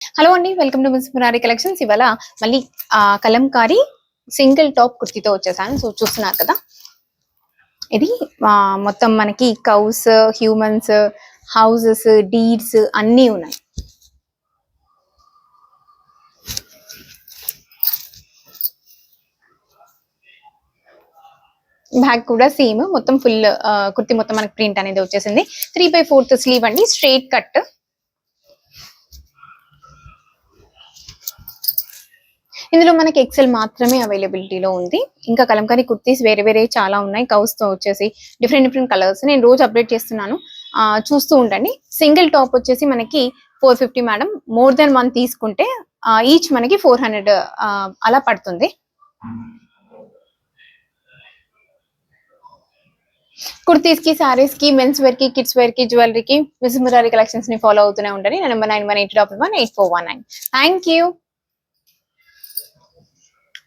Hello అండి, welcome to miss Murari collections. ఇవాళ మళ్ళీ కలంకారీ సింగిల్ టాప్ కుర్తీతో వచ్చేసాను. సో చూస్తున్నారు కదా, ఇది మొత్తం మనకి కౌస్, హ్యూమన్స్, హౌసెస్, డీడ్స్ అన్నీ ఉన్నాయి. బ్యాక్ కూడా సేమ్, మొత్తం ఫుల్ కుర్తి మొత్తం మనకి ప్రింట్ అనేది వచ్చేసింది. 3/4 స్లీవ్ అండి, స్ట్రైట్ కట్. ఇందులో మనకి ఎక్సెల్ మాత్రమే అవైలబిలిటీలో ఉంది. ఇంకా కలంకారీ కుర్తీస్ వేరే వేరే చాలా ఉన్నాయి. కౌస్ తో వచ్చేసి డిఫరెంట్ కలర్స్ నేను రోజు అప్డేట్ చేస్తున్నాను, చూస్తూ ఉండండి. సింగిల్ టాప్ వచ్చేసి మనకి 450 మేడం. మోర్ దెన్ 1 తీసుకుంటే ఈచ్ మనకి 400 అలా పడుతుంది. కుర్తీస్ కి, సారీస్ కి, మెన్స్ వేర్ కి, కిడ్స్ వేర్ కి, జ్యువెలరీకి మిస్ మురారి కలెక్షన్స్ ని ఫాలో అవుతూనే ఉండండి. నెంబర్ 9181818419. Thank you.